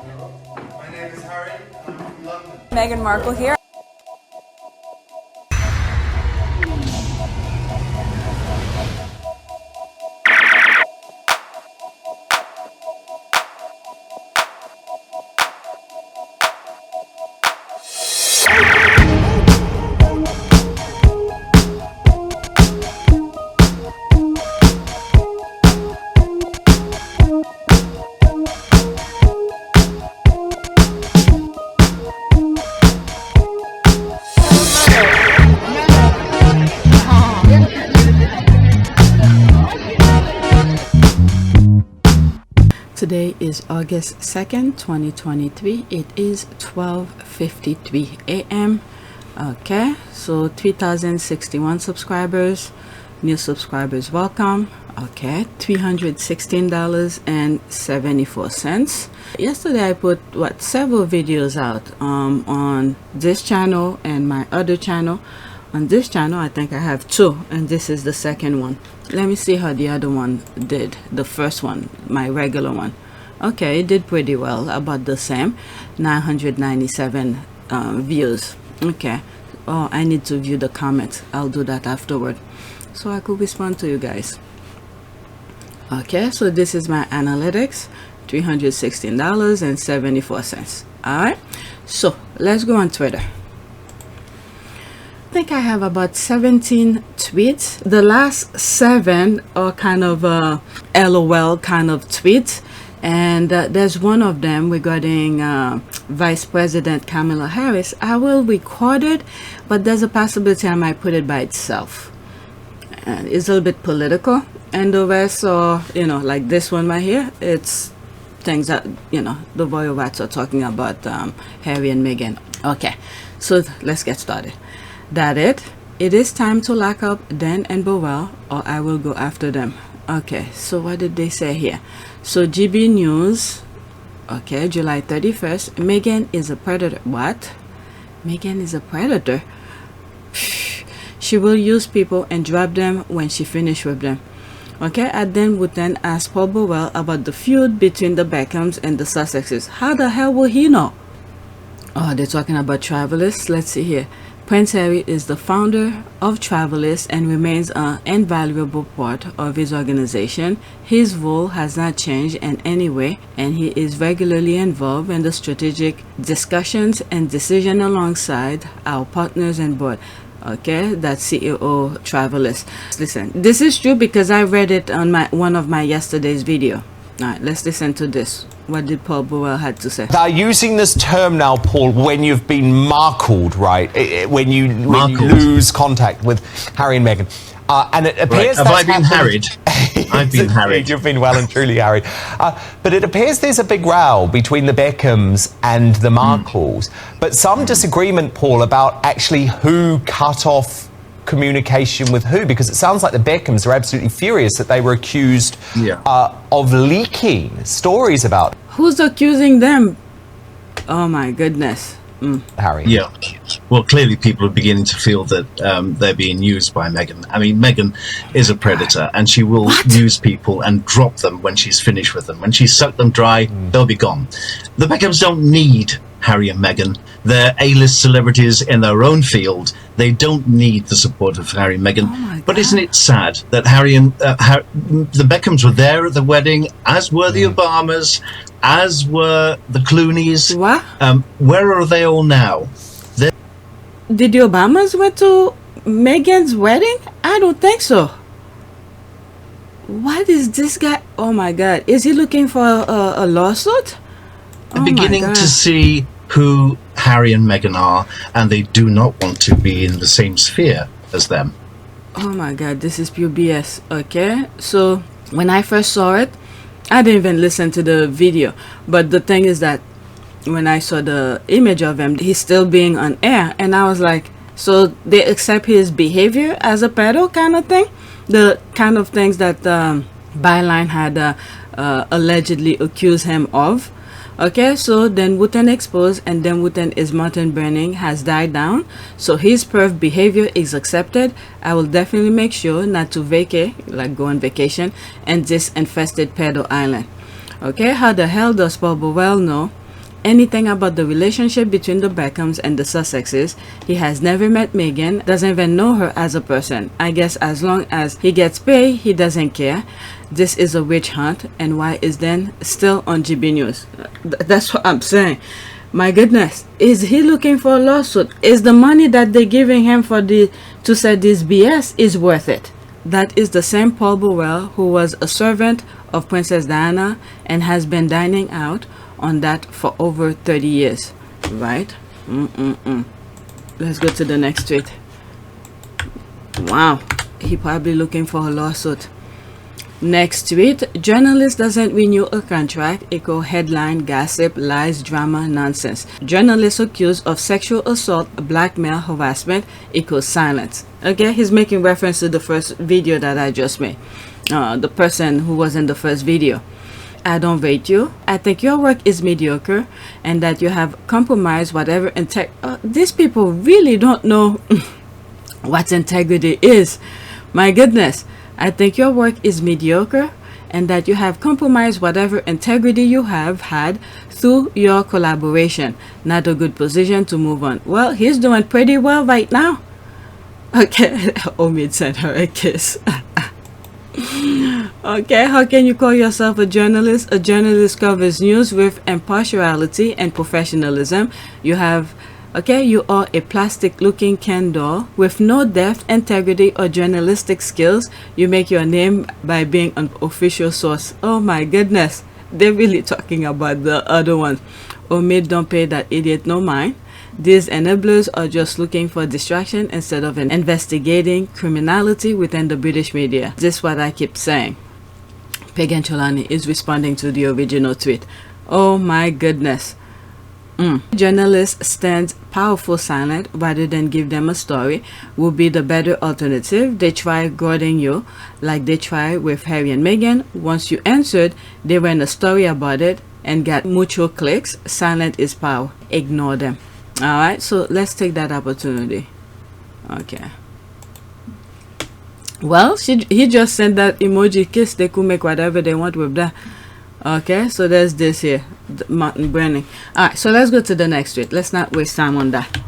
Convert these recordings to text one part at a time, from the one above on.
My name is Harry, and I'm from London. Meghan Markle here. Today is August 2nd, 2023. It is 12:53 a.m. Okay, so 3,061 subscribers. New subscribers, welcome. Okay, $316.74. Yesterday I put several videos out on this channel and my other channel. On this channel I think I have two, and this is the second one. Let me see how the other one did. The first one, my regular one. Okay, it did pretty well, about the same, 997 views. Okay, oh, I need to view the comments. I'll do that afterward so I could respond to you guys. Okay, so this is my analytics, $316.74. all right, so let's go on Twitter. I think I have about 17 tweets. The last 7 are kind of LOL kind of tweets, and there's one of them regarding Vice President Kamala Harris. I will record it, but there's a possibility I might put it by itself. And it's a little bit political, and the rest are, like this one right here, it's things that, the royal rats are talking about, Harry and Meghan. Okay, so let's get started. That it is time to lock up Dan and Burell, or I will go after them. Okay, so what did they say here? So GB News, okay, July 31st, Meghan is a predator. What? Meghan is a predator? She will use people and drop them when she finished with them. Okay, I then would then ask Paul Burell about the feud between the Beckhams and the Sussexes. How the hell will he know? Oh, they're talking about Travelers. Let's see here. Prince Harry is the founder of Travelers and remains an invaluable part of his organization. His role has not changed in any way, and he is regularly involved in the strategic discussions and decision alongside our partners and board. Okay, that's CEO Travelers. Listen, this is true because I read it on one of my yesterday's video. All right, let's listen to this. What did Paul Burell had to say? They're using this term now, Paul, when you've been markled, right? When you lose contact with Harry and Meghan. And it appears Have I been harried? I've been harried. You've been well and truly harried. But it appears there's a big row between the Beckhams and the Markles. But some disagreement, Paul, about actually who cut off communication with who, because it sounds like the Beckhams are absolutely furious that they were accused of leaking stories about Who's accusing them? Oh my goodness. Harry. Yeah, well, clearly people are beginning to feel that they're being used by Meghan. I mean, Meghan is a predator, and she will use people and drop them when she's finished with them. When she's sucked them dry, they'll be gone. The Beckhams don't need Harry and Meghan. They're A-list celebrities in their own field. They don't need the support of Harry and Meghan. But isn't it sad that Harry and the Beckhams were there at the wedding, as were the Obamas, as were the Clooneys? What? Where are they all now? Did the Obamas went to Meghan's wedding? I don't think so. What is this guy? Oh my God. Is he looking for a lawsuit? I'm beginning to see who Harry and Meghan are, and they do not want to be in the same sphere as them. Oh my God, this is pure BS. Okay, so when I first saw it, I didn't even listen to the video. But the thing is that when I saw the image of him, he's still being on air, and I was like, so they accept his behavior as a pedo kind of thing? The kind of things that Byline had allegedly accused him of. Okay, so then Wooten exposed, and then Wooten is mountain burning has died down, so his perv behavior is accepted. I will definitely make sure not to vacate, like go on vacation, and this infested pedo island. Okay, how the hell does Paul Burell know anything about the relationship between the Beckhams and the Sussexes. He has never met Meghan, doesn't even know her as a person. I guess as long as he gets paid, he doesn't care. This is a witch hunt, and why is then still on GB News? That's what I'm saying. My goodness, is he looking for a lawsuit? Is the money that they're giving him for to say this BS is worth it? That is the same Paul Burell who was a servant of Princess Diana and has been dining out on that for over 30 years, right? Let's go to the next tweet. Wow, he probably looking for a lawsuit. Next tweet, journalist doesn't renew a contract, equal headline, gossip, lies, drama, nonsense. Journalist accused of sexual assault, blackmail, harassment, equals silence. Okay, he's making reference to the first video that I just made. The person who was in the first video. I don't rate you. I think your work is mediocre and that you have compromised whatever these people really don't know what integrity is. My goodness. I think your work is mediocre and that you have compromised whatever integrity you have had through your collaboration. Not a good position to move on. Well, he's doing pretty well right now. Okay, Omid sent her a kiss. Okay, how can you call yourself a journalist? A journalist covers news with impartiality and professionalism. You are a plastic looking candor with no depth, integrity, or journalistic skills. You make your name by being an official source. Oh my goodness, they're really talking about the other one. Omid, don't pay that idiot no mind. These enablers are just looking for distraction instead of investigating criminality within the British media. This is what I keep saying. Pagan Cholani is responding to the original tweet. Oh my goodness. Journalists stand powerful silent rather than give them a story would be the better alternative. They try guarding you like they try with Harry and Meghan. Once you answered, they ran a story about it and got mutual clicks. Silent is power. Ignore them. Alright, so let's take that opportunity. Okay. Well, he just sent that emoji kiss. They could make whatever they want with that. Okay, so there's this here, the mountain burning. Alright, so let's go to the next tweet. Let's not waste time on that.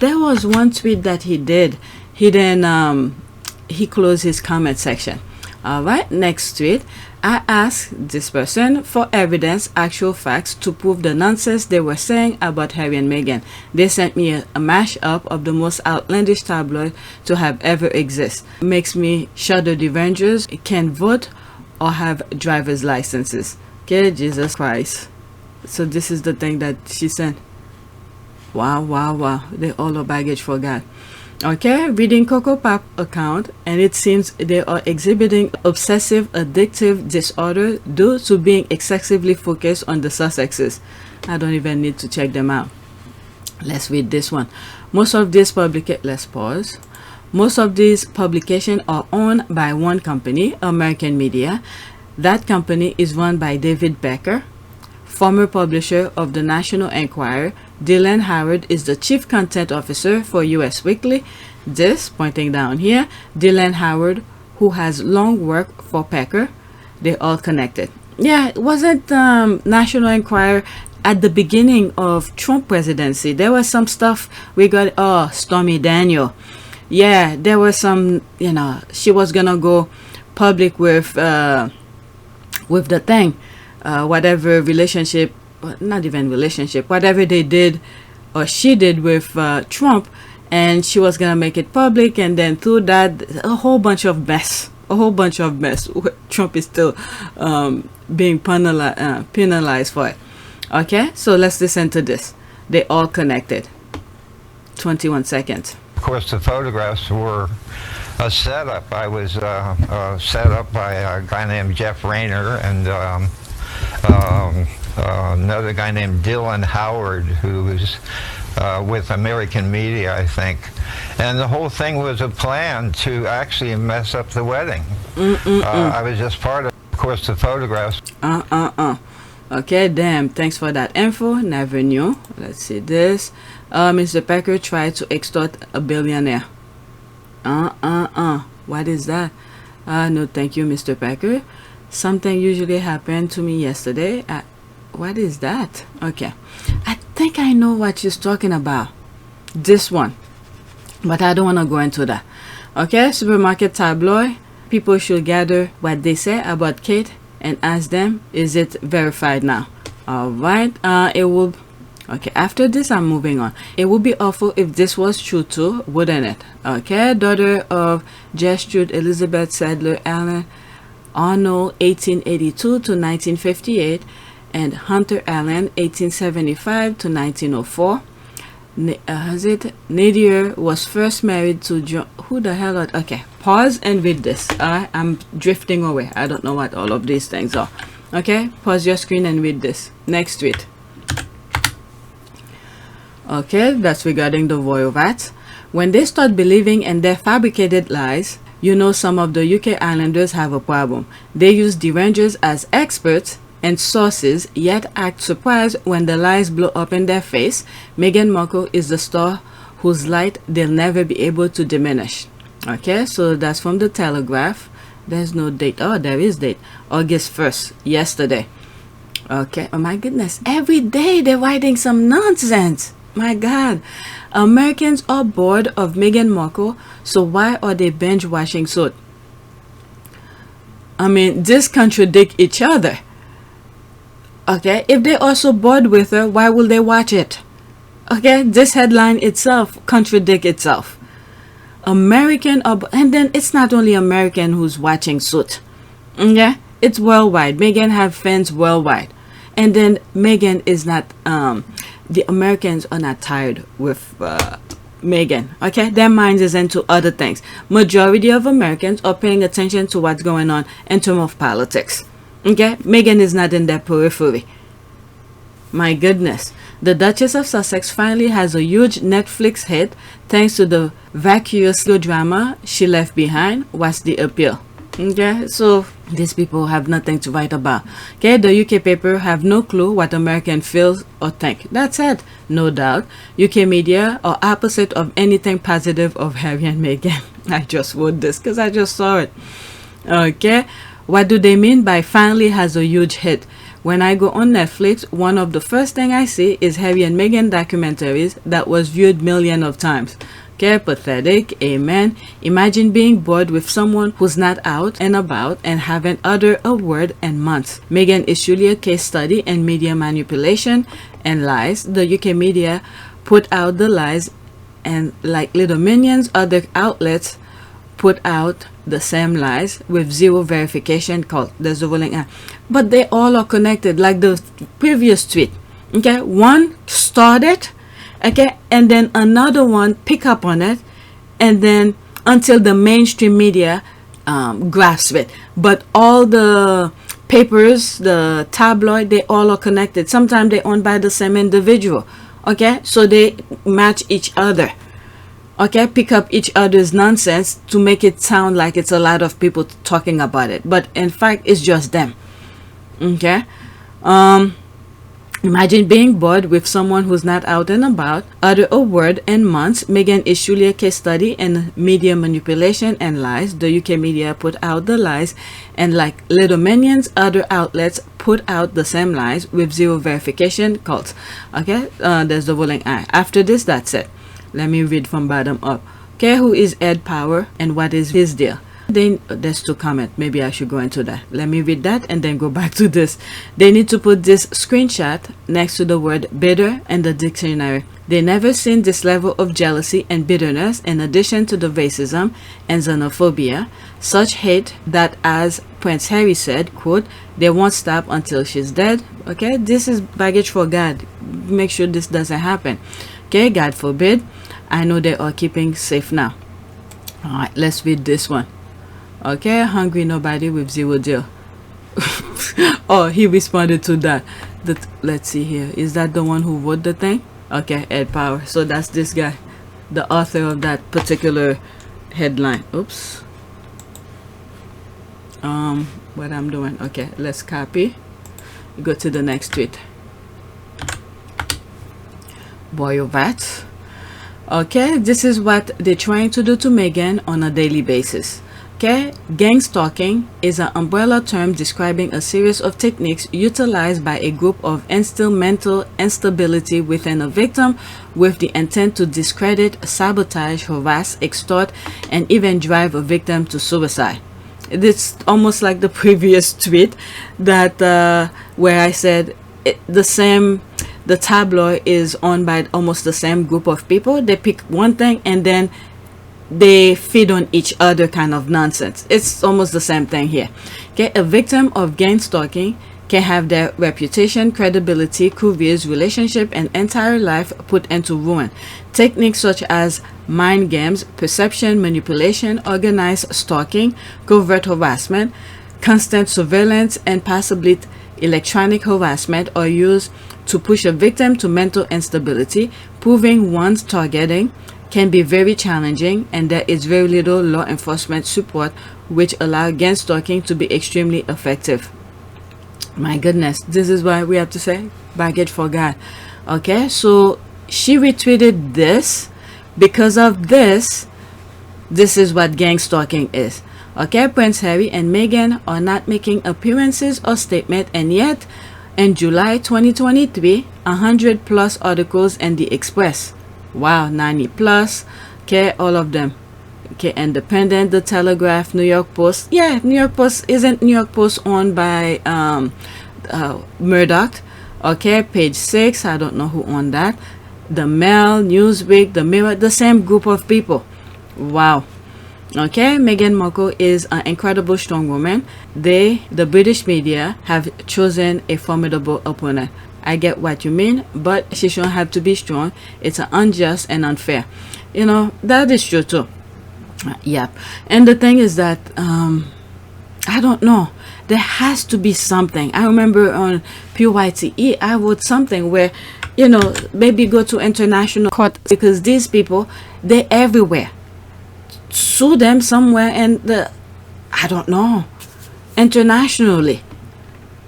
There was one tweet that he did. He then he closed his comment section. Alright, next tweet. I asked this person for evidence, actual facts to prove the nonsense they were saying about Harry and Meghan. They sent me a mashup of the most outlandish tabloid to have ever exist. Makes me shudder. The Rangers can vote or have driver's licenses. Okay, Jesus Christ. So this is the thing that she sent. Wow. They all are baggage for God. Okay, reading Coco Pop account, and it seems they are exhibiting obsessive addictive disorder due to being excessively focused on the Sussexes. I don't even need to check them out. Let's read this one. Most of these let's pause. Most of these publications are owned by one company, American Media. That company is run by David Becker, former publisher of the National Enquirer. Dylan Howard is the chief content officer for US Weekly. This, pointing down here, Dylan Howard, who has long worked for Becker. They're all connected. Yeah, it wasn't National Enquirer at the beginning of Trump presidency. There was some stuff we got. Stormy Daniel. Yeah, there was some, she was gonna go public with the thing, whatever relationship, not even relationship, whatever they did or she did with Trump, and she was gonna make it public, and then through that, a whole bunch of mess. Trump is still being penalized for it. Okay, so let's listen to this. They all connected. 21 seconds. Of course, the photographs were a setup. I was set up by a guy named Jeff Rayner and another guy named Dylan Howard, who was with American Media, I think. And the whole thing was a plan to actually mess up the wedding. I was just part of course, the photographs. Okay, damn, thanks for that info. Never knew. Let's see this. Mr. Becker tried to extort a billionaire. What is that? No, thank you, Mr. Becker. Something usually happened to me yesterday. What is that? Okay, I think I know what she's talking about. This one, but I don't want to go into that. Okay, supermarket tabloid. People should gather what they say about Kate and ask them, is it verified now? All right. It will. Okay, after this, I'm moving on. It would be awful if this was true too, wouldn't it? Okay, daughter of Gertrude Elizabeth Sadler Allen Arnold, 1882 to 1958, and Hunter Allen, 1875 to 1904. Nadir was first married to John. Who the hell are? Okay, pause and read this. I'm drifting away. I don't know what all of these things are. Okay, pause your screen and read this. Next tweet. Okay, that's regarding the royal rats. When they start believing in their fabricated lies, you know some of the UK Islanders have a problem. They use derangers as experts and sources, yet act surprised when the lies blow up in their face. Meghan Markle is the star whose light they'll never be able to diminish. Okay, so that's from the Telegraph. There's no date. Oh, there is date. August 1st, yesterday. Okay, oh my goodness. Every day they're writing some nonsense. My God. Americans are bored of Meghan Markle, so why are they binge watching soap? I mean, this contradict each other. Okay, if they're also bored with her, why will they watch it? Okay, this headline itself contradicts itself. American, and then it's not only American who's watching Suit. Okay, it's worldwide. Meghan have fans worldwide, and then Meghan is not. The Americans are not tired with Meghan. Okay, their minds is into other things. Majority of Americans are paying attention to what's going on in terms of politics. Okay, Meghan is not in their periphery. My goodness. The Duchess of Sussex finally has a huge Netflix hit thanks to the vacuous drama she left behind. What's the appeal? Okay, so these people have nothing to write about. Okay, the UK paper have no clue what American feels or think. That's it. No doubt. UK media are opposite of anything positive of Harry and Meghan. I just wrote this because I just saw it. Okay, what do they mean by finally has a huge hit? When I go on Netflix, one of the first thing I see is Harry and Meghan documentaries that was viewed millions of times. Okay, pathetic. Amen. Imagine being bored with someone who's not out and about and haven't uttered a word in months. Meghan is surely a case study in media manipulation and lies. The UK media put out the lies, and like little minions, other outlets put out the same lies with zero verification called there's a rolling but they all are connected, like the previous tweet. Okay, one started, okay, and then another one pick up on it, and then until the mainstream media grasp it. But all the papers, the tabloid, they all are connected. Sometimes they're owned by the same individual. Okay, so they match each other. Okay, pick up each other's nonsense to make it sound like it's a lot of people talking about it, but in fact it's just them. Okay, imagine being bored with someone who's not out and about, utter a word in months. Meghan is surely a case study in media manipulation and lies. The UK media put out the lies, and like little minions, other outlets put out the same lies with zero verification cults. Okay, there's the rolling eye. After this, that's it. Let me read from bottom up. Okay, who is Ed Power and what is his deal? Then there's to comment. Maybe I should go into that. Let me read that and then go back to this. They need to put this screenshot next to the word bitter in the dictionary. They never seen this level of jealousy and bitterness in addition to the racism and xenophobia. Such hate that, as Prince Harry said, quote, they won't stop until she's dead. Okay, this is baggage for God. Make sure this doesn't happen. Okay, God forbid. I know they are keeping safe now. All right, let's read this one. Okay, hungry nobody with zero deal. Oh, he responded to that. Let's see here. Is that the one who wrote the thing? Okay, Ed Power. So that's this guy, the author of that particular headline. Oops. What I'm doing. Okay, let's copy. Go to the next tweet. Boy of that. Okay, this is what they're trying to do to Meghan on a daily basis. Okay, gang stalking is an umbrella term describing a series of techniques utilized by a group of instill mental instability within a victim with the intent to discredit, sabotage, harass, extort, and even drive a victim to suicide. It's almost like the previous tweet that where I said the tabloid is owned by almost the same group of people. They pick one thing and then they feed on each other, kind of nonsense. It's almost the same thing here. Okay, a victim of gang stalking can have their reputation, credibility, careers, relationship, and entire life put into ruin. Techniques such as mind games, perception, manipulation, organized stalking, covert harassment, constant surveillance, and possibly electronic harassment are used to push a victim to mental instability. Proving one's targeting can be very challenging, and there is very little law enforcement support, which allow gang stalking to be extremely effective. My goodness, this is why we have to say baggage for God. Okay, so she retweeted this. Because of this is what gang stalking is. Okay, Prince Harry and Meghan are not making appearances or statement, and yet in July 2023 100 plus articles in the Express, wow, 90 plus, okay, all of them, okay, Independent, The Telegraph, New York Post. Yeah, New York Post, isn't New York Post owned by Murdoch? Okay, Page 6, I don't know who owned that. The Mail, Newsweek, The Mirror, the same group of people. Wow. Okay, Meghan Markle is an incredible strong woman. The British media, have chosen a formidable opponent. I get what you mean, but she shouldn't have to be strong. It's unjust and unfair. You know, that is true too. Yep. And the thing is that, I don't know. There has to be something. I remember on PYTE, I wrote something where, you know, maybe go to international court, because these people, they're everywhere. Sue them somewhere, and I don't know, internationally.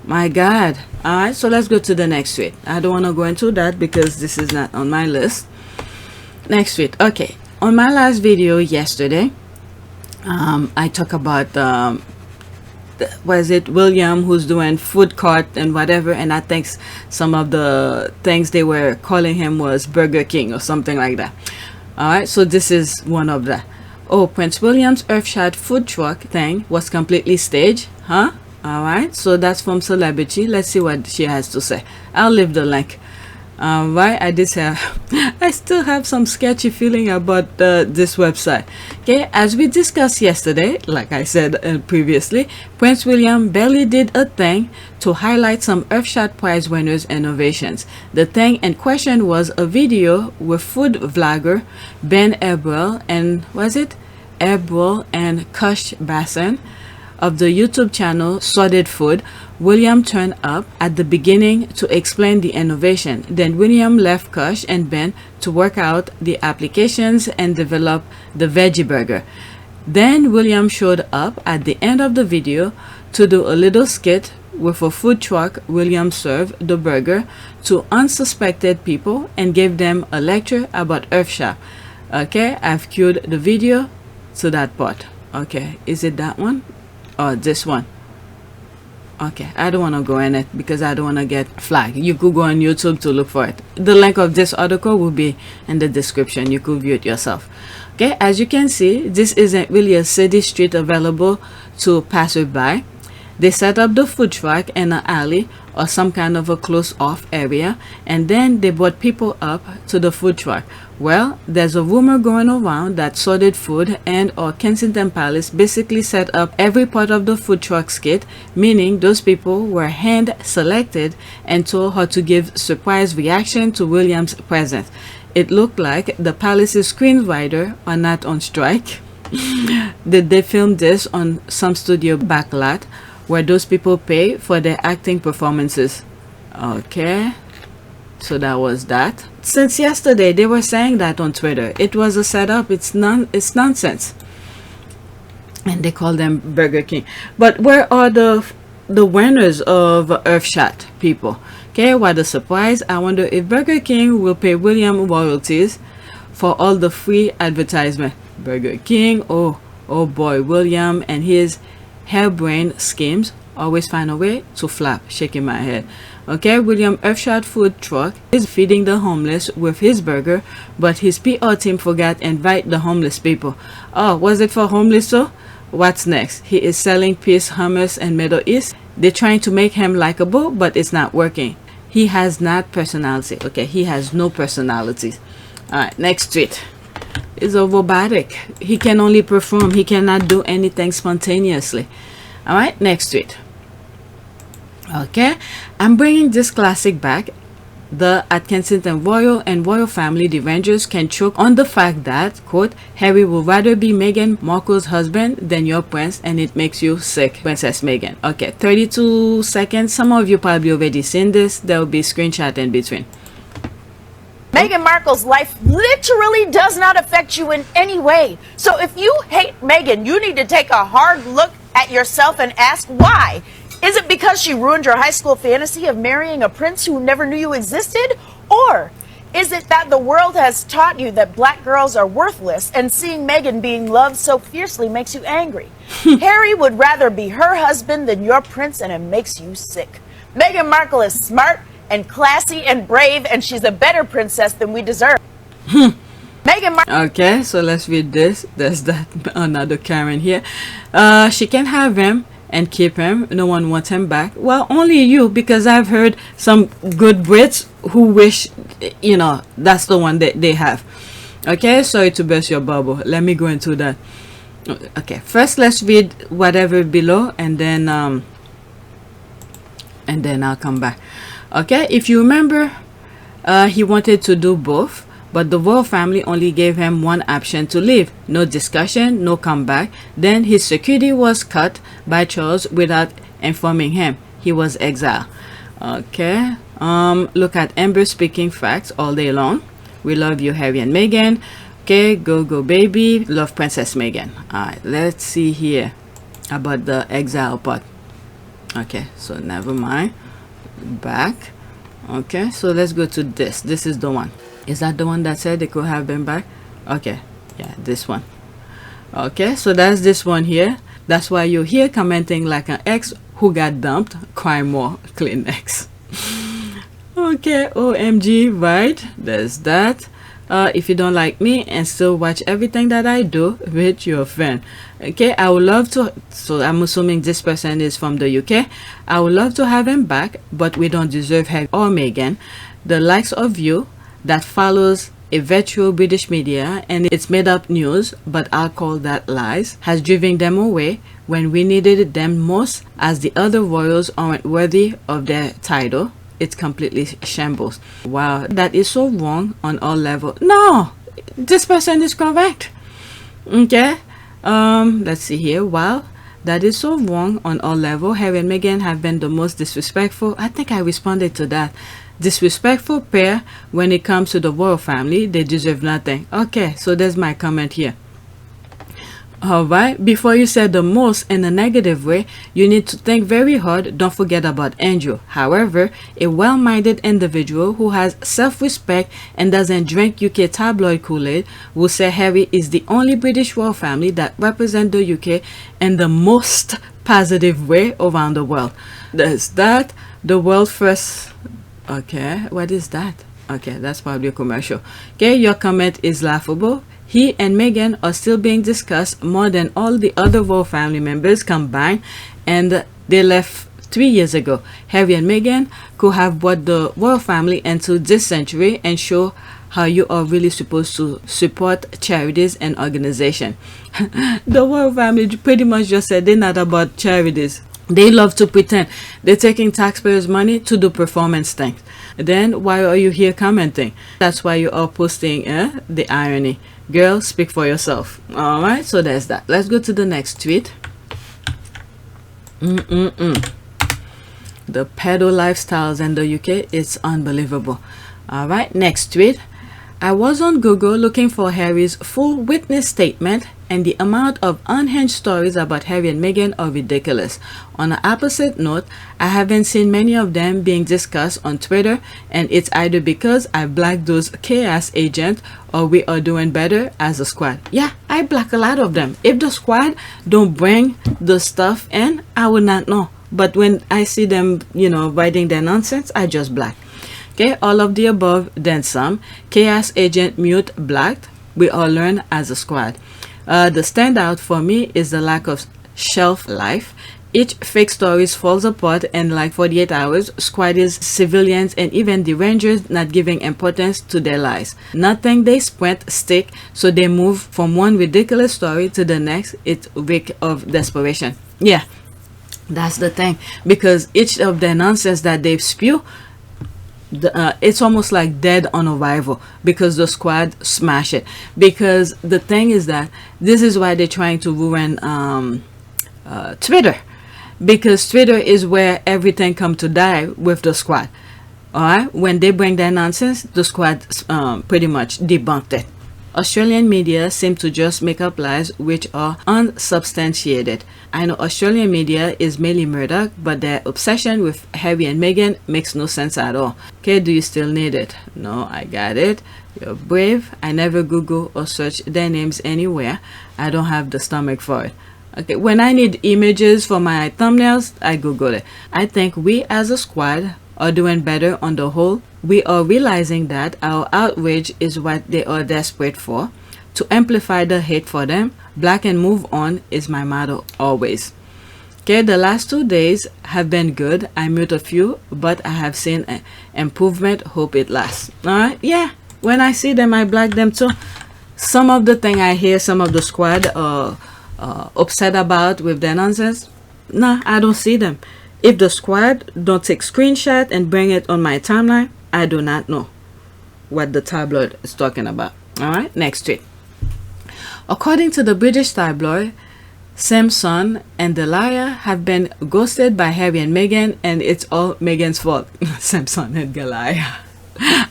My God. All right, so let's go to the next tweet. I don't want to go into that because this is not on my list. Next tweet. Okay, on my last video yesterday, I talk about was it William, who's doing food cart and whatever, and I think some of the things they were calling him was Burger King or something like that. All right, so this is one of the. Oh, Prince William's Earthshot food truck thing was completely staged, huh? All right, so that's from Celebrity. Let's see what she has to say. I'll leave the link. Right, I still have some sketchy feeling about this website. Okay, as we discussed yesterday, like I said previously, Prince William barely did a thing to highlight some Earthshot Prize winners' innovations. The thing in question was a video with food vlogger Ben Abril and Abril and Kush Bassan of the YouTube channel Sorted Food. William turned up at the beginning to explain the innovation. Then William left Kush and Ben to work out the applications and develop the veggie burger. Then William showed up at the end of the video to do a little skit with a food truck. William served the burger to unsuspected people and gave them a lecture about Earthshot. Okay, I've queued the video to that part. Okay, is it that one or this one? Okay, I don't want to go in it because I don't want to get flagged. You could go on YouTube to look for it. The link of this article will be in the description. You could view it yourself. Okay, as you can see, this isn't really a city street available to passerby. They set up the food truck in an alley or some kind of a closed off area, and then they brought people up to the food truck. Well, there's a rumor going around that Sorted Food and or Kensington Palace basically set up every part of the food truck skit, meaning those people were hand selected and told how to give surprise reaction to William's presence. It looked like the Palace's screenwriter are not on strike. Did they film this on some studio backlot where those people pay for their acting performances? Okay, so that was that. Since yesterday they were saying that on Twitter it was a setup. It's nonsense, and they call them Burger King. But where are the winners of Earthshot people? Okay, what a surprise. I wonder if Burger King will pay William royalties for all the free advertisement. Burger King, oh Oh boy, William and his harebrained schemes always find a way to flap. Shaking my head. Okay, William Earthshot food truck is feeding the homeless with his burger, but his PR team forgot to invite the homeless people. Oh, was it for homeless too? What's next? He is selling peace, hummus, and Middle East. They're trying to make him likable, but it's not working. He has not personality. Okay, he has no personality. Alright, next tweet. Is robotic. He can only perform. He cannot do anything spontaneously. Alright, next tweet. Okay, I'm bringing this classic back. The at Kensington Royal and Royal Family, the Rangers can choke on the fact that, quote, Harry would rather be Meghan Markle's husband than your prince, and it makes you sick, Princess Meghan. Okay, 32 seconds. Some of you probably already seen this. There will be screenshot in between. Meghan Markle's life literally does not affect you in any way. So if you hate Meghan, you need to take a hard look at yourself and ask why. Is it because she ruined your high school fantasy of marrying a prince who never knew you existed? Or is it that the world has taught you that black girls are worthless and seeing Meghan being loved so fiercely makes you angry? Harry would rather be her husband than your prince, and it makes you sick. Meghan Markle is smart and classy and brave, and she's a better princess than we deserve. Meghan Markle. Okay, so let's read this. There's that another Karen here. She can have him and keep him. No one wants him back. Well, only you, because I've heard some good Brits who wish, you know, that's the one that they have. Okay, sorry to burst your bubble. Let me go into that. Okay, first let's read whatever below, and then I'll come back. Okay, if you remember, he wanted to do both, but the royal family only gave him one option to leave. No discussion, no comeback. Then his security was cut by Charles without informing him. He was exiled. Okay. Look at Amber speaking facts all day long. We love you, Harry and Meghan. Okay, go baby. Love Princess Meghan. Alright, let's see here about the exile part. Okay, so never mind. Back. Okay, so let's go to this. This is the one. Is that the one that said they could have been back? Okay, yeah, this one. Okay, so that's this one here. That's why you're here commenting like an ex who got dumped. Cry more, Kleenex. Okay, OMG, right? There's that. If you don't like me and still watch everything that I do, with your fan. Okay, I would love to, so I'm assuming this person is from the UK. I would love to have him back, but we don't deserve Harry or Meghan. The likes of you that follows a virtual British media and it's made up news, but I'll call that lies, has driven them away when we needed them most, as the other royals aren't worthy of their title. It's completely shambles. Wow, that is so wrong on all levels. No, this person is correct. Okay, let's see here. Wow, that is so wrong on all levels. Harry and Meghan have been the most disrespectful. I think I responded to that. Disrespectful pair when it comes to the royal family. They deserve nothing. Okay, so there's my comment here. Alright, before you say the most in a negative way, you need to think very hard. Don't forget about Andrew. However, a well-minded individual who has self-respect and doesn't drink UK tabloid Kool-Aid will say Harry is the only British royal family that represent the UK in the most positive way around the world. There's that. The world first. Okay, what is that? Okay, that's probably a commercial. Okay, your comment is laughable. He and Meghan are still being discussed more than all the other royal family members combined, and they left 3 years ago. Harry and Meghan could have brought the royal family into this century and show how you are really supposed to support charities and organizations. The royal family pretty much just said they're not about charities. They love to pretend they're taking taxpayers' money to do performance things. Then why are you here commenting? That's why you are posting the irony. Girl, speak for yourself. Alright, so there's that. Let's go to the next tweet. The pedo lifestyles in the UK, it's unbelievable. Alright, next tweet. I was on Google looking for Harry's full witness statement and the amount of unhinged stories about Harry and Meghan are ridiculous. On an opposite note, I haven't seen many of them being discussed on Twitter, and it's either because I blocked those chaos agents or we are doing better as a squad. Yeah, I block a lot of them. If the squad don't bring the stuff in, I would not know. But when I see them, writing their nonsense, I just block. Okay, all of the above, then some. Chaos agent mute blocked. We all learn as a squad. The standout for me is the lack of shelf life. Each fake story falls apart in like 48 hours. Squaddies, civilians, and even the rangers not giving importance to their lies. Nothing they sprint stick, so they move from one ridiculous story to the next. It's a week of desperation. Yeah, that's the thing. Because each of their nonsense that they spew, it's almost like dead on arrival because the squad smash it. Because the thing is that this is why they're trying to ruin Twitter, because Twitter is where everything come to die with the squad. All right, when they bring their nonsense, the squad pretty much debunked it. Australian media seem to just make up lies which are unsubstantiated. I know Australian media is mainly Murdoch, but their obsession with Harry and Meghan makes no sense at all. Okay, do you still need it? No, I got it. You're brave. I never Google or search their names anywhere. I don't have the stomach for it. Okay, when I need images for my thumbnails, I Google it. I think we as a squad are doing better on the whole. We are realizing that our outrage is what they are desperate for. To amplify the hate for them, black and move on is my motto always. Okay, the last 2 days have been good. I mute a few, but I have seen an improvement. Hope it lasts. Alright, yeah. When I see them, I black them too. Some of the thing I hear some of the squad are upset about with their nonsense, nah, I don't see them. If the squad don't take screenshot and bring it on my timeline, I do not know what the tabloid is talking about. Alright, next tweet. According to the British tabloid, Samson and Delilah have been ghosted by Harry and Meghan, and it's all Meghan's fault. Samson and Delilah.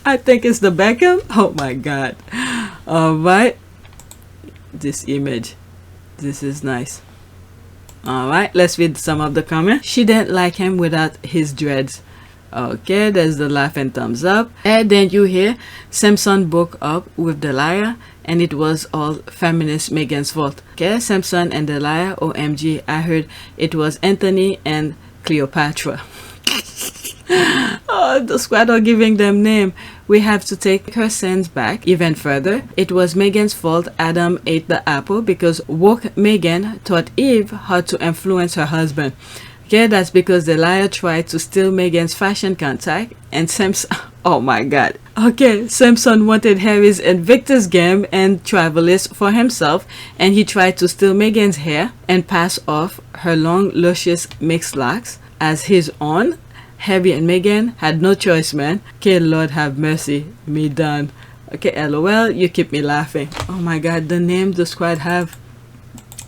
I think it's the Beckham. Oh my god. Alright. This image. This is nice. Alright, let's read some of the comments. She didn't like him without his dreads. Okay, there's the laughing thumbs up. And then you hear Samson broke up with Delilah and it was all feminist Meghan's fault. Okay, Samson and Delilah, OMG, I heard it was Anthony and Cleopatra. Oh, the squad are giving them name. We have to take her sins back even further. It was Meghan's fault Adam ate the apple because woke Meghan taught Eve how to influence her husband. Okay, that's because Delilah tried to steal Meghan's fashion contact and Samson, oh my god. Okay, Samson wanted Harry's Invictus game and Travelist for himself, and he tried to steal Meghan's hair and pass off her long, luscious mixed locks as his own. Harry and Meghan had no choice, man. Okay, Lord have mercy, me done. Okay, LOL, you keep me laughing. Oh my god, the name the squad have.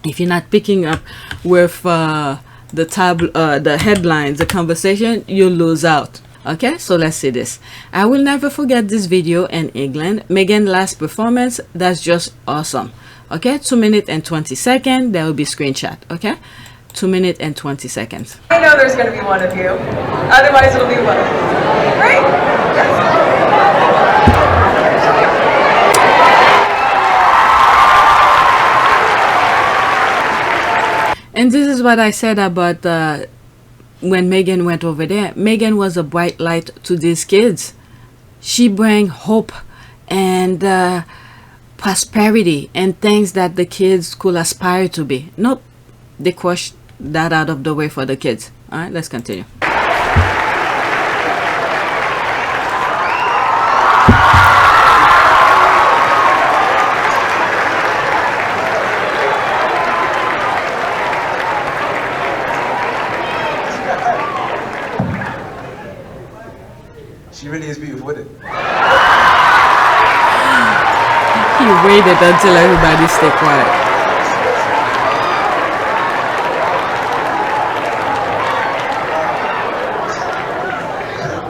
If you're not picking up with the headlines, the conversation, you lose out. Okay, so let's see this. I will never forget this video in England. Meghan last performance, that's just awesome. Okay, 2 minutes and 20 seconds. There will be screenshot. Okay, 2 minutes and 20 seconds. I know there's going to be one of you. Otherwise, it'll be one of you. Right? Yes. And this is what I said about when Meghan went over there. Meghan was a bright light to these kids. She bring hope and prosperity and things that the kids could aspire to be. Nope, they crushed that out of the way for the kids. All right, let's continue. She really is beautiful, isn't it? He waited until everybody stay quiet.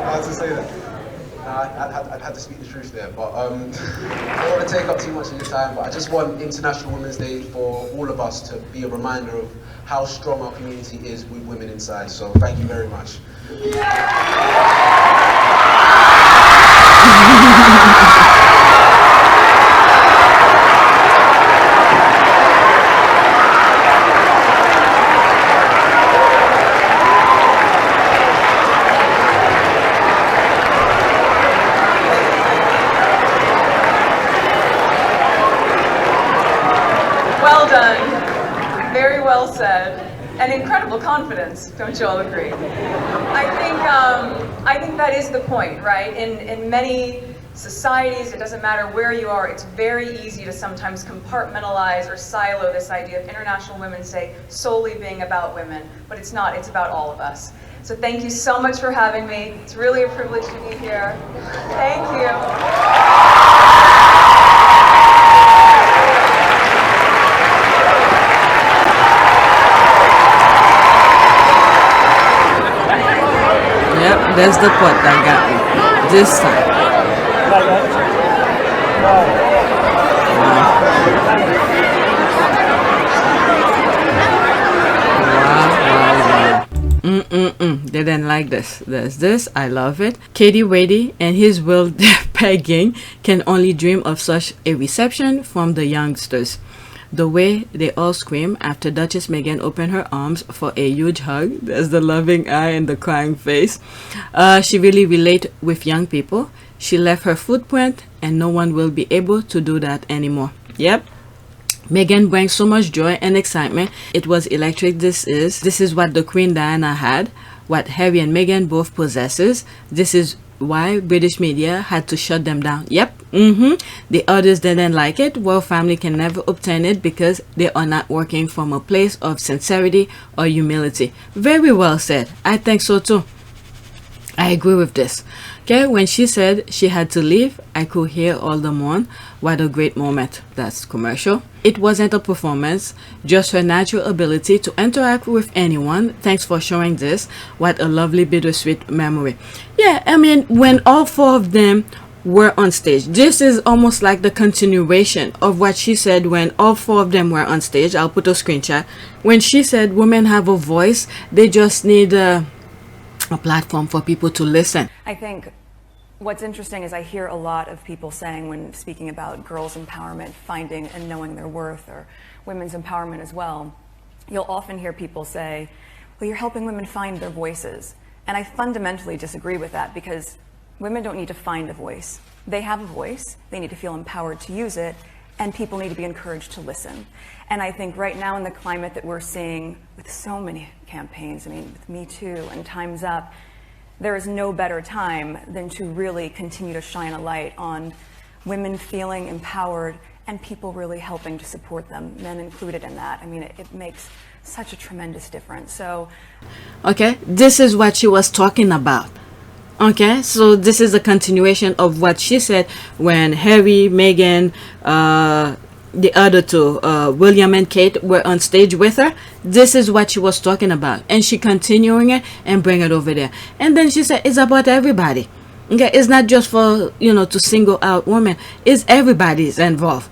How to say that? I had to speak the truth there, but I don't want to take up too much of your time, but I just want International Women's Day for all of us to be a reminder of how strong our community is with women inside, so thank you very much. Well done. Very well said. And incredible confidence, don't you all agree? I think that is the point, right? In many societies, it doesn't matter where you are, it's very easy to sometimes compartmentalize or silo this idea of International Women's Day solely being about women, but it's not, it's about all of us. So thank you so much for having me. It's really a privilege to be here. Thank you. Yep, there's the pot that got me this time. Wow. They didn't like this. There's this. I love it. Katie Wadey and his will pegging can only dream of such a reception from the youngsters. The way they all scream after Duchess Meghan opened her arms for a huge hug. There's the loving eye and the crying face. She really relate with young people. She left her footprint and no one will be able to do that anymore. Yep. Meghan brings so much joy and excitement. It was electric. This is what the Queen Diana had, what Harry and Meghan both possesses. This is why British media had to shut them down. Yep. The others didn't like it. Royal family can never obtain it because they are not working from a place of sincerity or humility. Very well said. I think so too. I agree with this. Okay, when she said she had to leave, I could hear all the mourn. What a great moment. That's commercial. It wasn't a performance, just her natural ability to interact with anyone. Thanks for showing this. What a lovely bittersweet memory. Yeah, I mean, when all four of them were on stage, this is almost like the continuation of what she said when all four of them were on stage. I'll put a screenshot. When she said women have a voice, they just need a platform for people to listen. I think what's interesting is I hear a lot of people saying when speaking about girls' empowerment, finding and knowing their worth, or women's empowerment as well, you'll often hear people say, well, you're helping women find their voices. And I fundamentally disagree with that, because women don't need to find a voice. They have a voice, they need to feel empowered to use it, and people need to be encouraged to listen. And I think right now in the climate that we're seeing with so many campaigns, I mean, with Me Too and Time's Up, there is no better time than to really continue to shine a light on women feeling empowered and people really helping to support them, men included in that. I mean, it makes such a tremendous difference. So, okay, this is what she was talking about. Okay, so this is a continuation of what she said when Harry, Meghan, the other two, William and Kate, were on stage with her. This is what she was talking about, and she continuing it and bring it over there. And then she said it's about everybody. Okay, it's not just for, you know, to single out women. It's everybody's involved.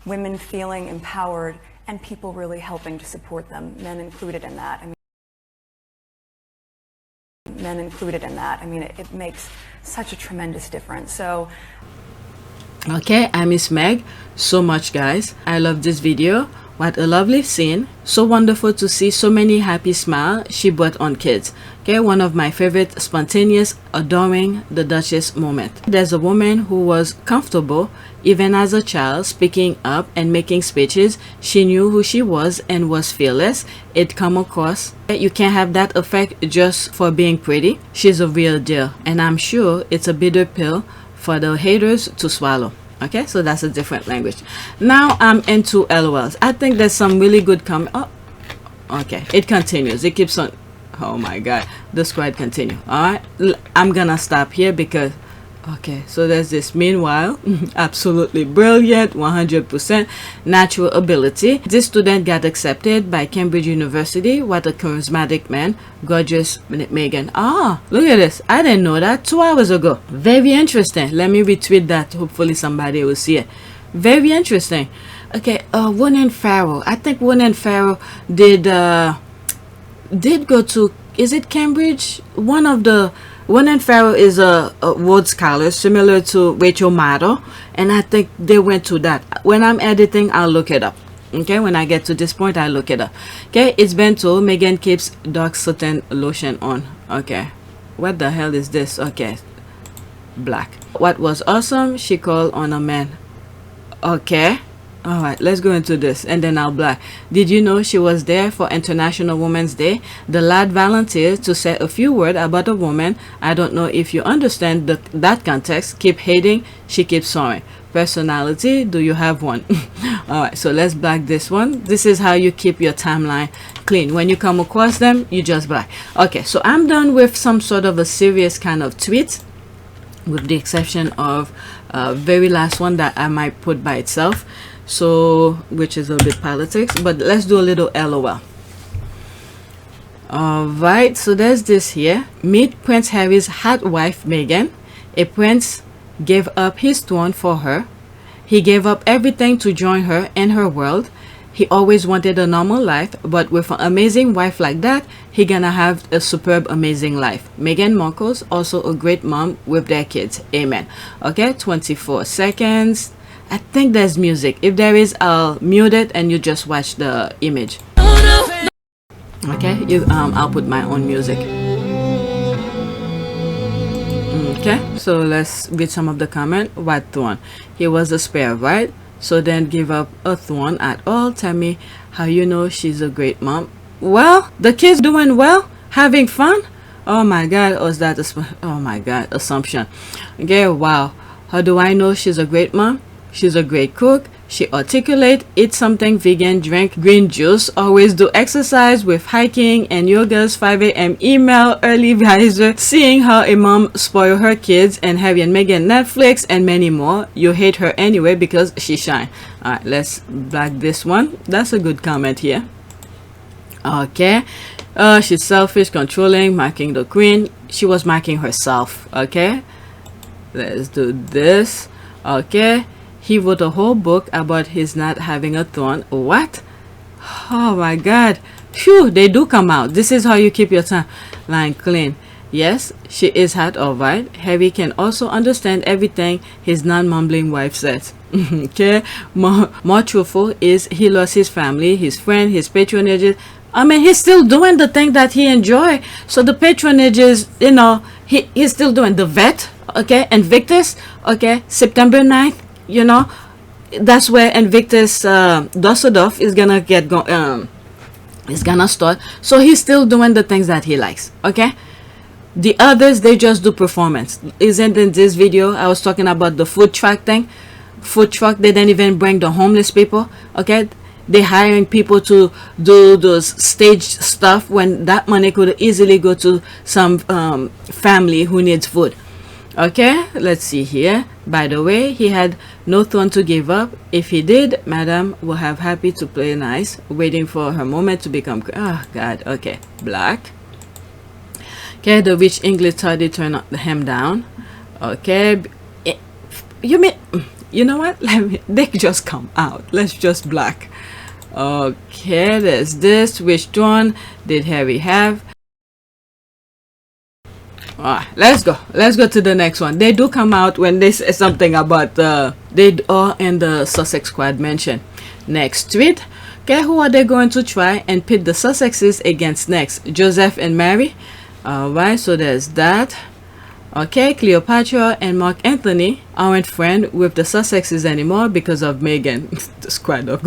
Women feeling empowered and people really helping to support them, men included in that. I mean, it makes such a tremendous difference. So, okay, I miss Meg so much, guys. I love this video. What a lovely scene. So wonderful to see so many happy smiles she brought on kids. Okay, one of my favorite spontaneous adoring the Duchess moment. There's a woman who was comfortable even as a child, speaking up and making speeches. She knew who she was and was fearless. It come across. You can't have that effect just for being pretty. She's a real deal, and I'm sure it's a bitter pill for the haters to swallow. Okay, so that's a different language. Now I'm into LOLs. I think there's some really good oh, okay, it continues. It keeps on. Oh my god, the squad continue. All right, I'm gonna stop here because Okay, so there's this. Meanwhile, absolutely brilliant, 100% natural ability. This student got accepted by Cambridge University. What a charismatic man. Gorgeous Meghan. Ah, look at this. I didn't know that 2 hours ago. Very interesting. Let me retweet that. Hopefully somebody will see it. Very interesting. Okay, Ronan Farrow. I think Ronan Farrow did go to, is it Cambridge? Ronan Farrow is a Rhodes Scholar, similar to Rachel Maddow, and I think they went to that. When I'm editing, I'll look it up. Okay, when I get to this point, I'll look it up. Okay, it's been told Meghan keeps dark satin lotion on. Okay, what the hell is this? Okay, black. What was awesome, she called on a man. Okay. All right, let's go into this, and then I'll black. Did you know she was there for International Women's Day? The lad volunteered to say a few words about a woman. I don't know if you understand that context. Keep hating, she keeps sawing. Personality, do you have one? All right, so let's black this one. This is how you keep your timeline clean. When you come across them, you just black. Okay, so I'm done with some sort of a serious kind of tweet, with the exception of very last one that I might put by itself. So, which is a bit politics, but let's do a little LOL. Alright, so there's this here. Meet Prince Harry's hot wife Meghan. A prince gave up his throne for her. He gave up everything to join her in her world. He always wanted a normal life, but with an amazing wife like that, he gonna have a superb, amazing life. Meghan Markle's also a great mom with their kids. Amen. Okay, 24 seconds. I think there's music. If there is, I'll mute it and you just watch the image. Okay, I'll put my own music. Okay, so let's read some of the comment. What throne? He was a spare, right? So then give up a throne at all. Tell me how you know she's a great mom. Well, the kids doing well, having fun. Oh my God, was that oh my God, assumption. Okay, wow. How do I know she's a great mom? She's a great cook. She articulate, eat something vegan, drink green juice, always do exercise with hiking and yoga's 5 a.m. email, early riser, seeing how a mom spoil her kids, and Harry and Meghan Netflix, and many more. You hate her anyway because she shine. Alright, let's black this one. That's a good comment here. Okay. She's selfish, controlling, marking the queen. She was marking herself. Okay. Let's do this. Okay. He wrote a whole book about his not having a throne. What? Oh my God. Phew, they do come out. This is how you keep your timeline clean. Yes, she is hot, alright. Harry can also understand everything his non-mumbling wife says. Okay. More truthful is he lost his family, his friend, his patronages. I mean, he's still doing the thing that he enjoy. So the patronages, you know, he's still doing the vet. Okay. Invictus. Okay. September 9th. You know, that's where Invictus Dusseldorf is gonna get is gonna start. So he's still doing the things that he likes. Okay, the others, they just do performance. Isn't in this video I was talking about the food truck thing? Food truck, they didn't even bring the homeless people. Okay, they hiring people to do those stage stuff when that money could easily go to some family who needs food. Okay, let's see here. By the way, he had no throne to give up. If he did, Madame will have happy to play nice, waiting for her moment to become. Oh God. Okay, black. Okay, the rich English study turned him down. Okay, you mean, you know what? They just come out. Let's just black. Okay, there's this. Which throne did Harry have? Let's go to the next one. They do come out when they say something about they are in the Sussex squad mention. Next tweet. Okay, who are they going to try and pit the Sussexes against next? Joseph and Mary. Alright, so there's that. Okay, Cleopatra and Mark Anthony aren't friends with the Sussexes anymore because of Meghan. The squad are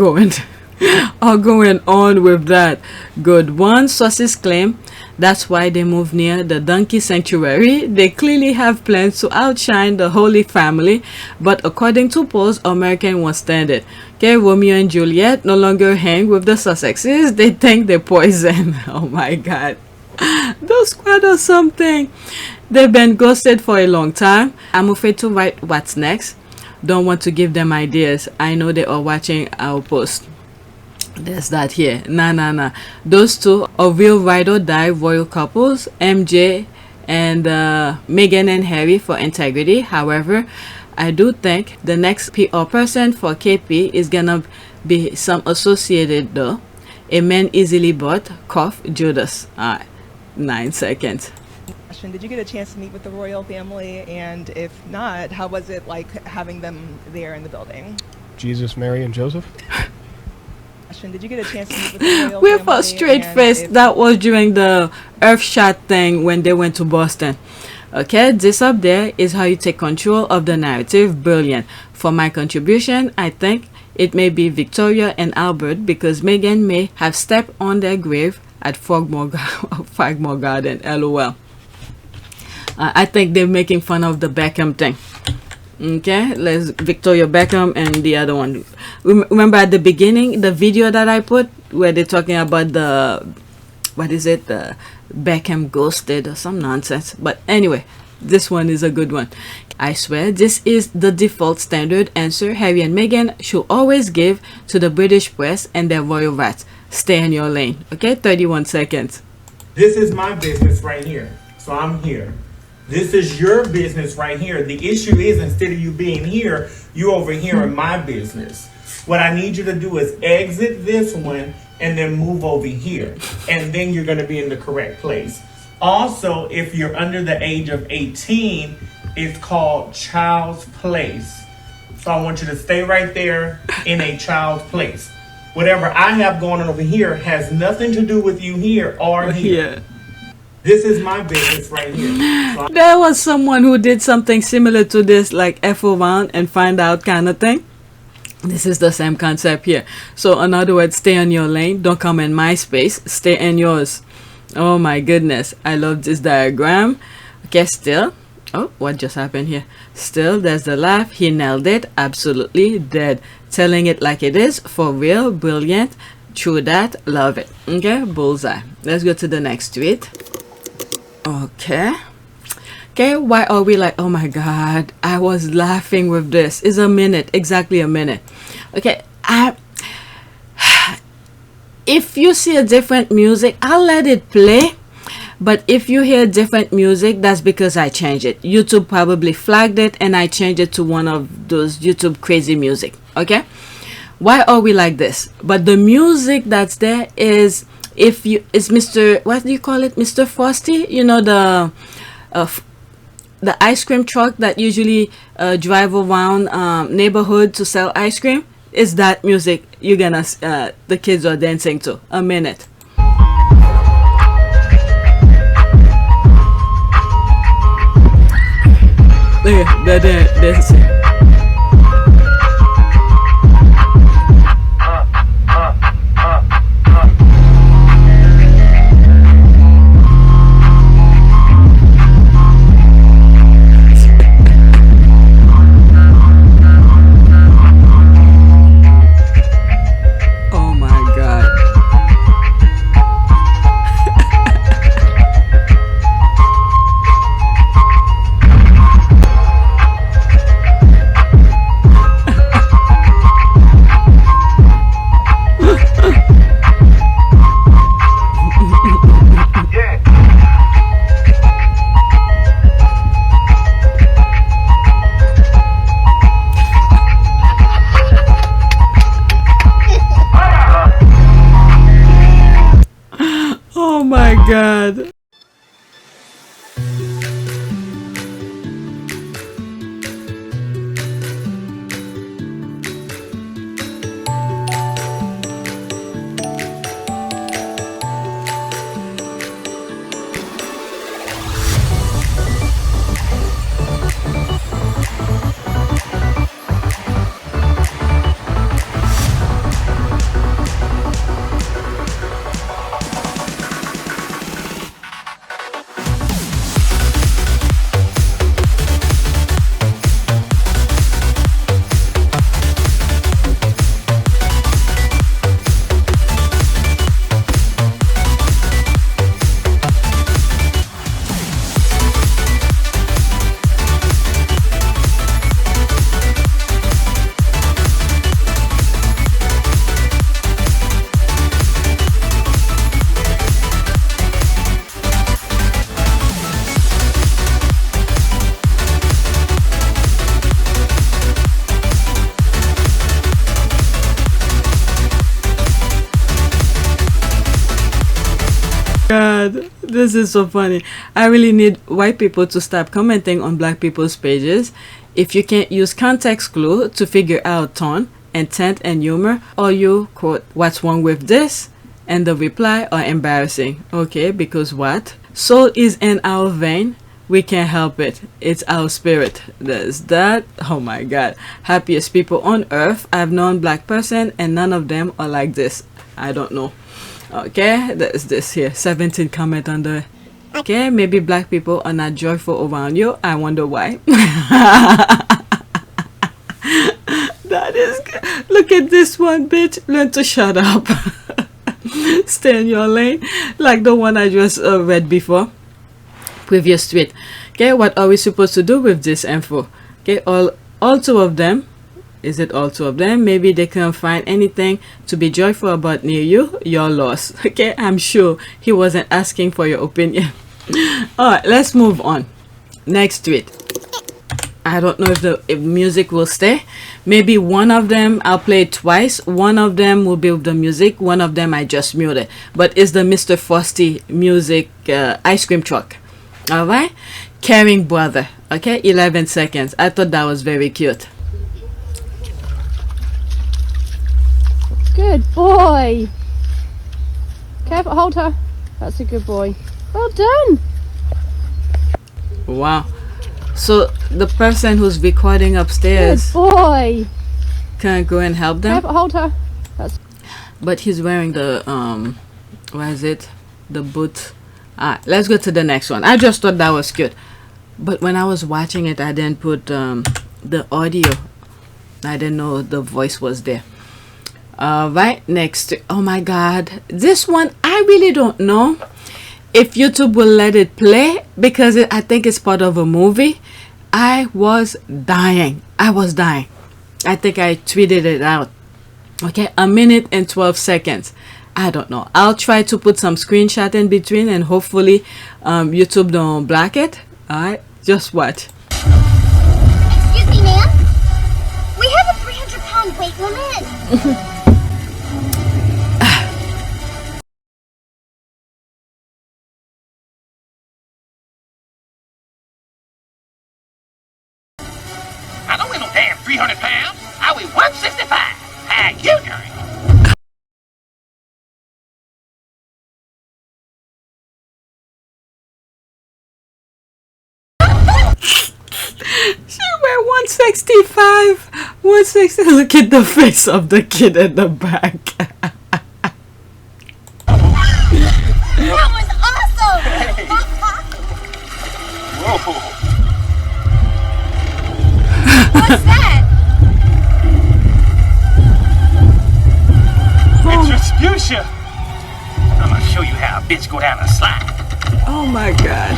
going on with that. Good one. Sources claim that's why they move near the donkey sanctuary. They clearly have plans to outshine the Holy Family, but according to polls, American won't stand it. Okay, Romeo and Juliet no longer hang with the Sussexes. They think they're poison. Oh my God. Those squad or something. They've been ghosted for a long time. I'm afraid to write what's next. Don't want to give them ideas. I know they are watching our post. There's that here. Nah. Those two are real ride or die royal couples. MJ and Meghan and Harry for integrity. However, I do think the next PR person for KP is gonna be some associated though. A man easily bought. Cough Judas. Alright. 9 seconds. Did you get a chance to meet with the royal family? And if not, how was it like having them there in the building? Jesus, Mary, and Joseph? Did you get a chance to meet with the royal With family? a straight And face. if- That was during the Earthshot thing when they went to Boston. Okay, this up there is how you take control of the narrative. Brilliant. For my contribution, I think it may be Victoria and Albert because Meghan may have stepped on their grave at Frogmore Garden. LOL. I think they're making fun of the Beckham thing. Okay, let's Victoria Beckham and the other one. Remember at the beginning, the video that I put where they're talking about the, what is it, the Beckham ghosted or some nonsense. But anyway, this one is a good one. I swear this is the default standard answer Harry and Meghan should always give to the British press and their royal rats. Stay in your lane. Okay, 31 seconds. This is my business right here, so I'm here. This is your business right here. The issue is instead of you being here, you over here in my business. What I need you to do is exit this one and then move over here. And then you're gonna be in the correct place. Also, if you're under the age of 18, it's called child's place. So I want you to stay right there in a child's place. Whatever I have going on over here has nothing to do with you here or here. Yeah. This is my business right here. So There was someone who did something similar to this, like F around and find out kind of thing. This is the same concept here. So in other words, stay in your lane. Don't come in my space. Stay in yours. Oh my goodness. I love this diagram. Okay, still. Oh, what just happened here? Still, there's the laugh. He nailed it. Absolutely dead. Telling it like it is. For real. Brilliant. True that. Love it. Okay, bullseye. Let's go to the next tweet. Okay. Okay, why are we like, oh my god, I was laughing with this. It's a minute, exactly a minute. Okay, if you see a different music, I'll let it play. But if you hear different music, that's because I changed it. YouTube probably flagged it and I changed it to one of those YouTube crazy music. Okay, why are we like this? But the music that's there is, if you, it's Mr. what do you call it, Mr. Frosty, you know, the ice cream truck that usually drive around neighborhood to sell ice cream. Is that music you're gonna the kids are dancing to. A minute. Look at they're dancing. God, this is so funny. I really need white people to stop commenting on black people's pages. If you can't use context clue to figure out tone, intent, and humor, or you quote, "What's wrong with this?" and the reply are embarrassing. Okay, because what? Soul is in our vein. We can't help it. It's our spirit. There's that. Oh my God. Happiest people on earth. I've known black person and none of them are like this. I don't know. Okay, there's this here. 17 comment under. Okay, maybe black people are not joyful around you. I wonder why. That is good. Look at this one, bitch. Learn to shut up. Stay in your lane. Like the one I just read before. Previous tweet. Okay, what are we supposed to do with this info? Okay, all two of them. Is it all two of them? Maybe they can't find anything to be joyful about near you. You're lost. Okay, I'm sure he wasn't asking for your opinion. Alright, let's move on. Next tweet. I don't know if music will stay. Maybe one of them I'll play it twice. One of them will be with the music. One of them I just muted. But it's the Mr. Frosty music ice cream truck. Alright? Caring brother. Okay, 11 seconds. I thought that was very cute. Good boy. Careful, hold her. That's a good boy. Well done. Wow. So the person who's recording upstairs, good boy, can go and help them. Careful, hold her. That's but he's wearing the what is it? The boot. Let's go to the next one. I just thought that was cute. But when I was watching it, I didn't put the audio. I didn't know the voice was there. Right, next. Oh my God. This one, I really don't know if YouTube will let it play because I think it's part of a movie. I was dying. I think I tweeted it out. Okay, 1 minute and 12 seconds. I don't know. I'll try to put some screenshot in between and hopefully YouTube don't block it. Alright, just watch. Excuse me, ma'am. We have a 300-pound weight limit. I don't weigh no damn 300 pounds. I weigh 165. How you doing? She weighed 165. 160. Look at the face of the kid in the back. That was awesome! Whoa. What's that? It's Respucia. I'm gonna show you how a bitch go down a slide. Oh my God.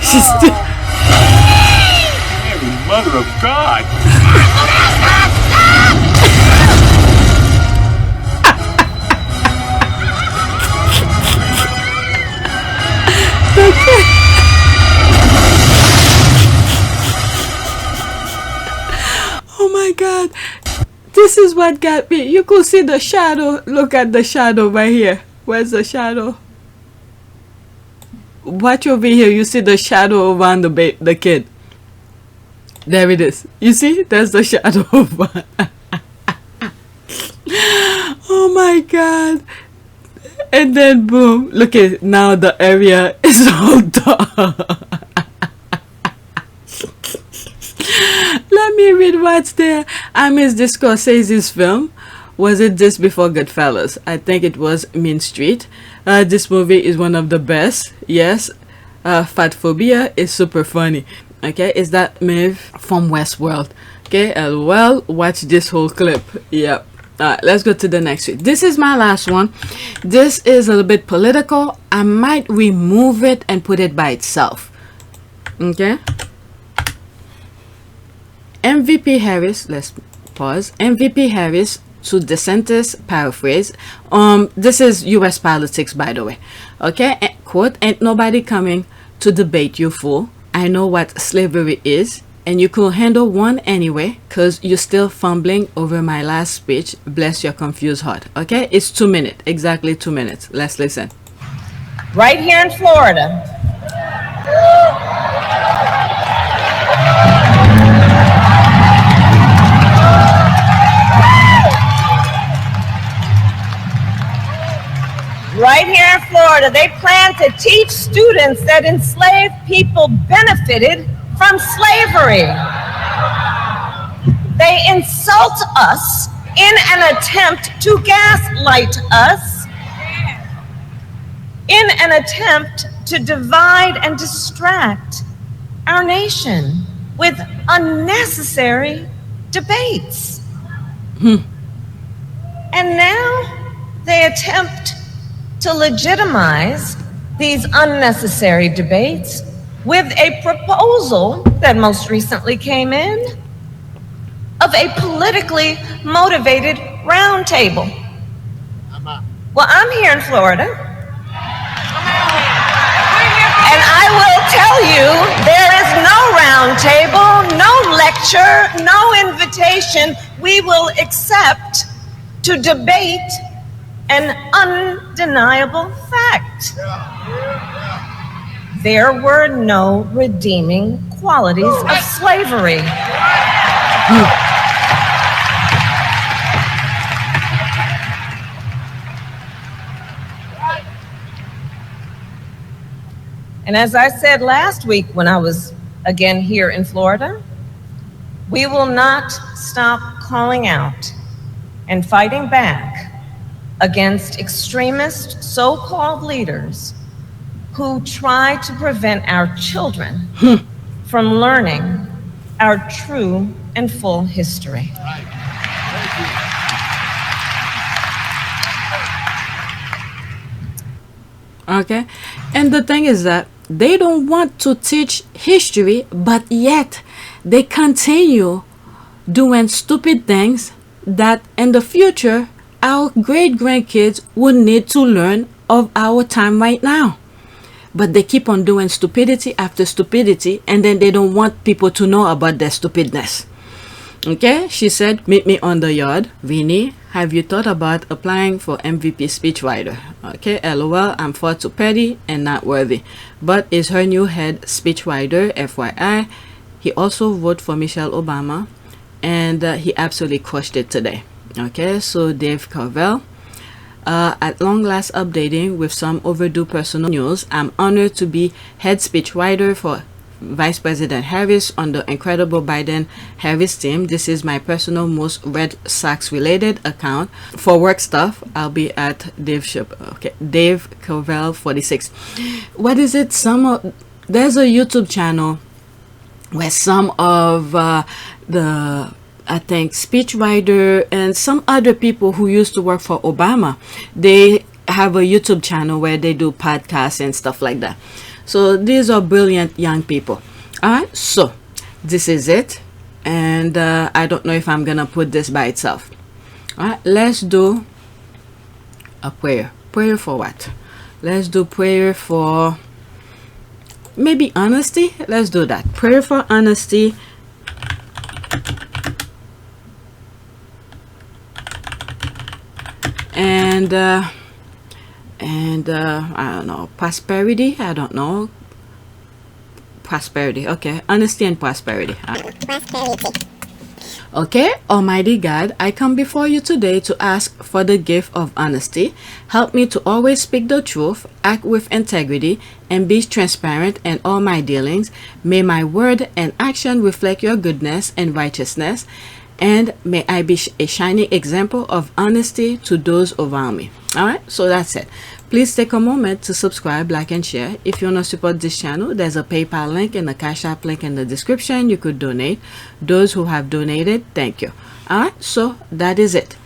She's still. Mary, mother of God. Oh my God. This is what got me. You could see the shadow. Look at the shadow right here. Where's the shadow? Watch over here. You see the shadow around the kid. There it is. You see? There's the shadow over. Oh my God. And then boom. Look at now the area is all dark. Let me read what's there. I missed this Scorsese's film. Was it just before Goodfellas? I think it was Mean Street. This movie is one of the best. Yes. Fat Phobia is super funny. Okay, is that Maeve from Westworld? Okay, well, watch this whole clip. Yep. Let's go to the next one. This is my last one. This is a little bit political. I might remove it and put it by itself. Okay. MVP Harris, let's pause. MVP Harris to DeSantis paraphrase. This is U.S. politics, by the way. Okay, quote, "Ain't nobody coming to debate you, fool. I know what slavery is, and you could handle one anyway, cause you're still fumbling over my last speech. Bless your confused heart." Okay, it's 2 minutes, exactly 2 minutes. Let's listen. Right here in Florida, they plan to teach students that enslaved people benefited from slavery. They insult us in an attempt to gaslight us, in an attempt to divide and distract our nation with unnecessary debates. And now they attempt to legitimize these unnecessary debates with a proposal that most recently came in of a politically motivated roundtable. Well, I'm here in Florida, and I will tell you there is no roundtable, no lecture, no invitation we will accept to debate an undeniable fact. There were no redeeming qualities of slavery. And as I said last week when I was again here in Florida, we will not stop calling out and fighting back against extremist so-called leaders who try to prevent our children from learning our true and full history. Okay, and the thing is that they don't want to teach history, but yet they continue doing stupid things that in the future our great-grandkids would need to learn of our time right now. But they keep on doing stupidity after stupidity, and then they don't want people to know about their stupidness. Okay, she said, "Meet me on the yard. Vinny, have you thought about applying for MVP speechwriter?" Okay, LOL, I'm far too petty and not worthy. But is her new head speechwriter, FYI. He also wrote for Michelle Obama, and he absolutely crushed it today. Okay, so Dave Carvel, at long last updating with some overdue personal news. I'm honored to be head speechwriter for Vice President Harris on the incredible Biden-Harris team. This is my personal most Red Sox related account. For work stuff, I'll be at Dave Carvel 46. What is it? There's a YouTube channel where some of I think speechwriter and some other people who used to work for Obama, they have a YouTube channel where they do podcasts and stuff like that. So these are brilliant young people. All right, so this is it, and I don't know if I'm gonna put this by itself. All right, let's do a prayer. Prayer for what? Let's do prayer for maybe honesty. Let's do that. Prayer for honesty. And I don't know, prosperity. I don't know, prosperity. Okay, honesty and prosperity. Okay, Almighty God, I come before you today to ask for the gift of honesty. Help me to always speak the truth, act with integrity, and be transparent in all my dealings. May my word and action reflect your goodness and righteousness, and may I be a shining example of honesty to those around me. All right, so that's it. Please take a moment to subscribe, like, and share. If you want to support this channel, there's a PayPal link and a Cash App link in the description. You could donate. Those who have donated, thank you. All right, so that is it.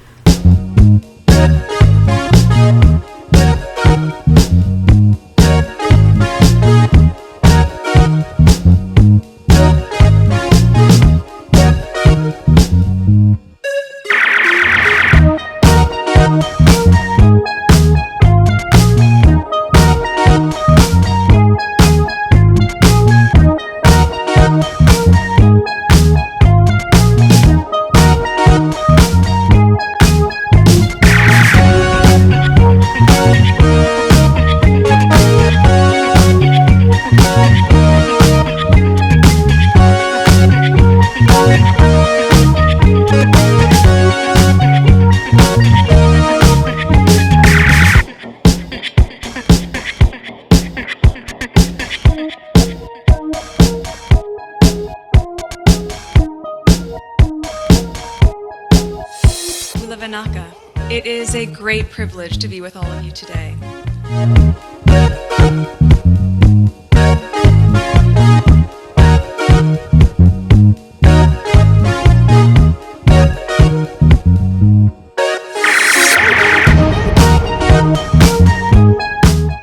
is a great privilege to be with all of you today.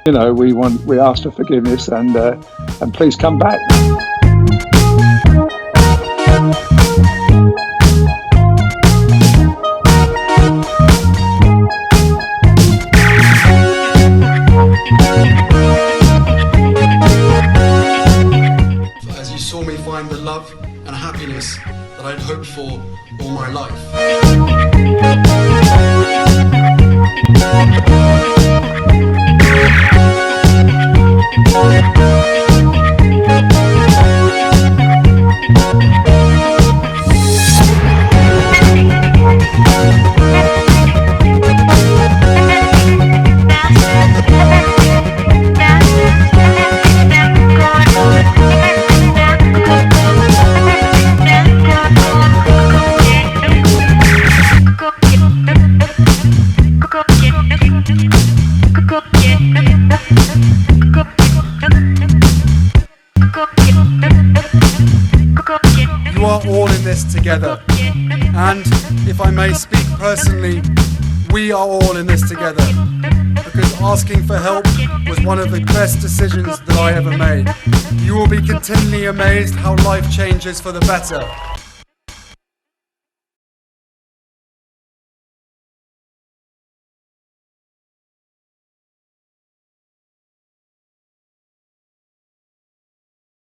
You know, we ask for forgiveness and please come back. As you saw me find the love and happiness that I'd hoped for all my life. You are all in this together, and if I may speak personally, we are all in this together, because asking for help was one of the best decisions that I ever made. You will be continually amazed how life changes for the better.